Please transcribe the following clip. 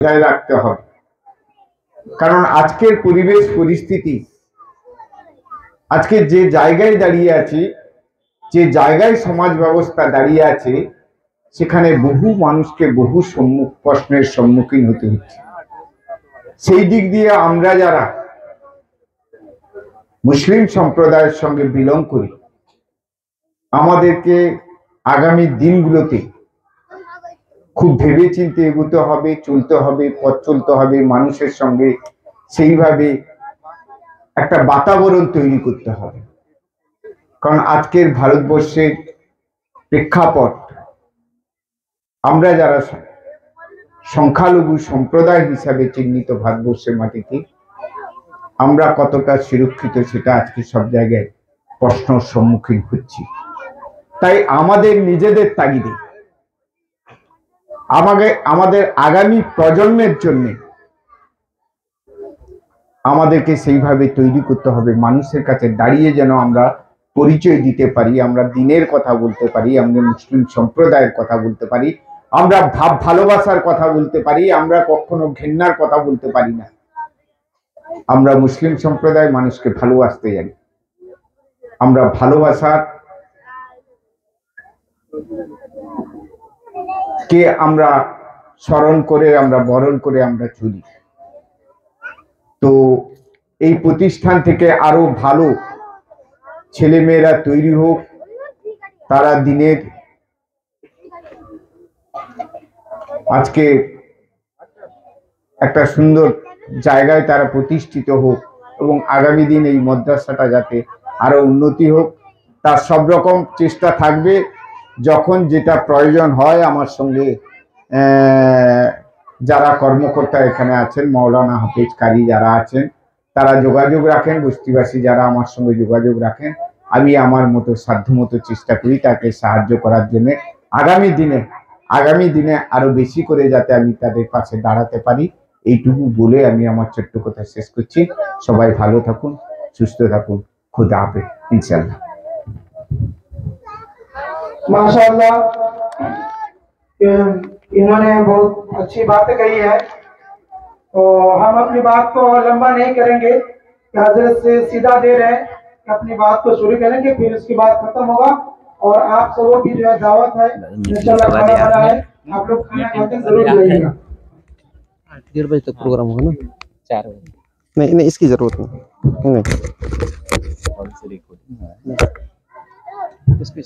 বজায় রাখতে হবে। কারণ আজকের পরিবেশ পরিস্থিতি, আজকে যে জায়গায় দাঁড়িয়ে আছি, যে জায়গায় সমাজ ব্যবস্থা দাঁড়িয়ে আছে, সেখানে বহু মানুষকে বহু প্রশ্নের সম্মুখীন হতে হচ্ছে। সেই দিক দিয়ে আমরা যারা মুসলিম সম্প্রদায়ের সঙ্গে বিলং করি, আমাদেরকে আগামী দিনগুলোতে খুব ভেবে চিন্তে এগোতে হবে, চলতে হবে, পথ চলতে হবে, মানুষের সঙ্গে সেইভাবে একটা বাতাবরণ তৈরি করতে হবে। কারণ আজকের ভারতবর্ষের প্রেক্ষাপট, আমরা যারা সংখ্যালঘু সম্প্রদায় হিসাবে চিহ্নিত ভারতবর্ষের মাটিতে আমরা কতটা সুরক্ষিত সেটা আজকে সব জায়গায় প্রশ্নের সম্মুখীন হচ্ছি। তাই আমাদের নিজেদের তাগিদে আমাদের আগামী প্রজন্মের জন্য আমাদেরকে সেইভাবে তৈরি করতে হবে, মানুষের কাছে দাঁড়িয়ে যেন আমরা পরিচয় দিতে পারি, আমরা দিনের কথা বলতে পারি, আমরা মুসলিম সম্প্রদায়ের কথা বলতে পারি, আমরা ভালোবাসার কথা বলতে পারি, আমরা কখনো ঘৃণার কথা বলতে পারি না। আমরা মুসলিম সম্প্রদায় মানুষকে ভালোবাসতে জানি, আমরা ভালোবাসার কে আমরা স্মরণ করে, আমরা বরণ করে আমরা চলি। তো এই প্রতিষ্ঠান থেকে আরো ভালো ছেলেমেয়েরা তৈরি হোক, তারা দিনের আজকে একটা সুন্দর জায়গায় তারা প্রতিষ্ঠিত হোক এবং আগামী দিন এই মাদ্রাসাটা যাতে আরো উন্নতি হোক, তার সব রকম চেষ্টা থাকবে। যখন যেটা প্রয়োজন হয় আমার সঙ্গে যারা কর্মকর্তা এখানে আছেন, মাওলানা হাফেজ কারি যারা আছেন, তারা যোগাযোগ রাখেন, বস্তিবাসী যারা আমার সঙ্গে যোগাযোগ রাখেন, আমি আমার মতো সাধ্যমতো চেষ্টা করি তাকে সাহায্য করার জন্য। আগামী দিনে আরো বেশি করে যাতে আমি তাদের পাশে দাঁড়াতে পারি, এইটুকু বলে আমি আমার ছোট্ট কথা শেষ করছি। সবাই ভালো থাকুন, সুস্থ থাকুন, খুদা হাফেজ ইনশাআল্লাহ। माशाअल्लाह, इन्होंने बहुत अच्छी बातें कही है। तो हम अपनी बात को लंबा नहीं करेंगे, हजरत से सीधा दे रहे हैं, अपनी बात को शुरू करेंगे, फिर उसके बाद खत्म होगा। और आप सबों की जो है दावत है, इंशाल्लाह खाना बना है, आप लोग खाना खाते जरूर जाइएगा। 1:30 बजे तक प्रोग्राम होगा ना, 4 बजे नहीं इसकी जरूरत नहीं इसकी